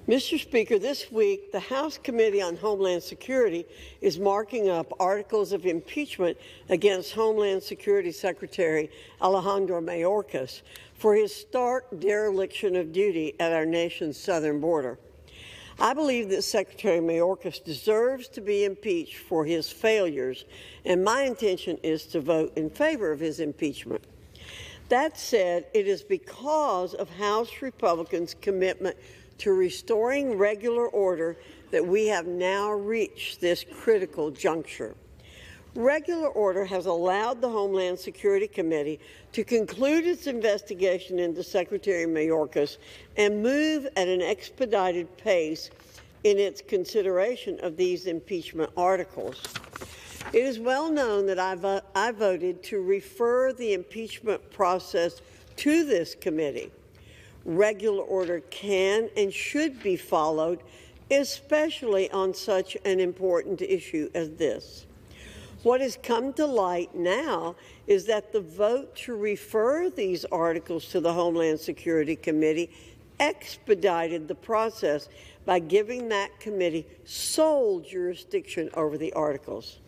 Mr. Speaker, this week, the House Committee on Homeland Security is marking up articles of impeachment against Homeland Security Secretary Alejandro Mayorkas for his stark dereliction of duty at our nation's southern border. I believe that Secretary Mayorkas deserves to be impeached for his failures, and my intention is to vote in favor of his impeachment. That said, it is because of House Republicans' commitment to restoring regular order that we have now reached this critical juncture. Regular order has allowed the Homeland Security Committee to conclude its investigation into Secretary Mayorkas and move at an expedited pace in its consideration of these impeachment articles. It is well known that I voted to refer the impeachment process to this committee. Regular order can and should be followed, especially on such an important issue as this. What has come to light now is that the vote to refer these articles to the Homeland Security Committee expedited the process by giving that committee sole jurisdiction over the articles.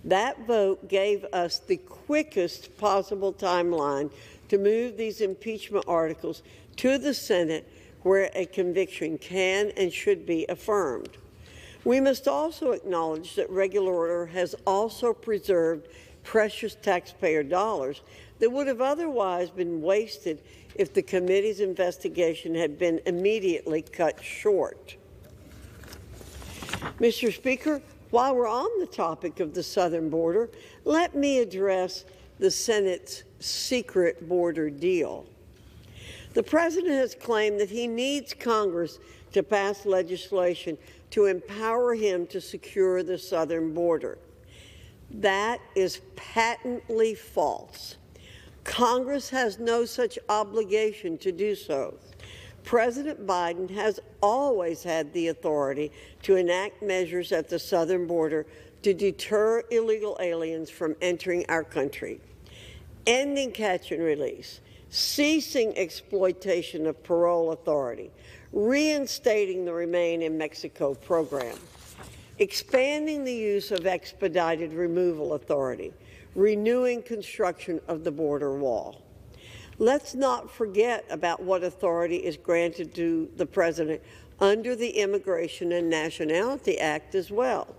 That vote gave us the quickest possible timeline to move these impeachment articles to the Senate, where a conviction can and should be affirmed. We must also acknowledge that regular order has also preserved precious taxpayer dollars that would have otherwise been wasted if the committee's investigation had been immediately cut short. Mr. Speaker, while we're on the topic of the southern border, let me address the Senate's secret border deal. The President has claimed that he needs Congress to pass legislation to empower him to secure the southern border. That is patently false. Congress has no such obligation to do so. President Biden has always had the authority to enact measures at the southern border to deter illegal aliens from entering our country. Ending catch and release, ceasing exploitation of parole authority, reinstating the Remain in Mexico program, expanding the use of expedited removal authority, renewing construction of the border wall. Let's not forget about what authority is granted to the President under the Immigration and Nationality Act as well.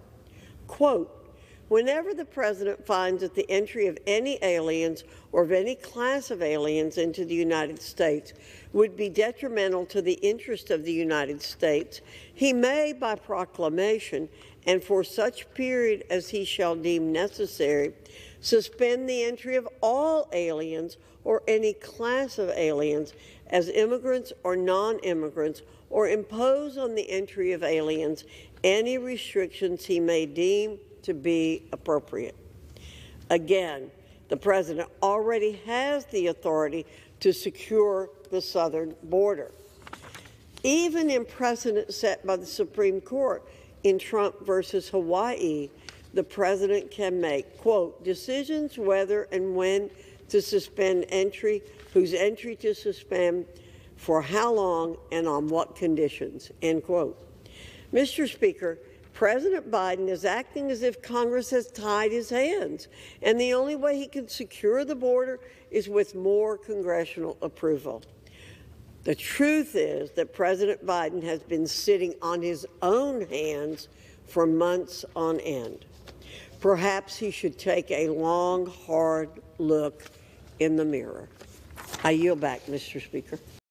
Quote, whenever the President finds that the entry of any aliens or of any class of aliens into the United States would be detrimental to the interest of the United States, he may, by proclamation, and for such period as he shall deem necessary, suspend the entry of all aliens or any class of aliens as immigrants or non-immigrants, or impose on the entry of aliens any restrictions he may deem to be appropriate. Again, the President already has the authority to secure the southern border. Even in precedent set by the Supreme Court in Trump versus Hawaii, the President can make, quote, decisions whether and when to suspend entry, whose entry to suspend, for how long, and on what conditions, end quote. Mr. Speaker, President Biden is acting as if Congress has tied his hands, and the only way he can secure the border is with more congressional approval. The truth is that President Biden has been sitting on his own hands for months on end. Perhaps he should take a long, hard look in the mirror. I yield back, Mr. Speaker.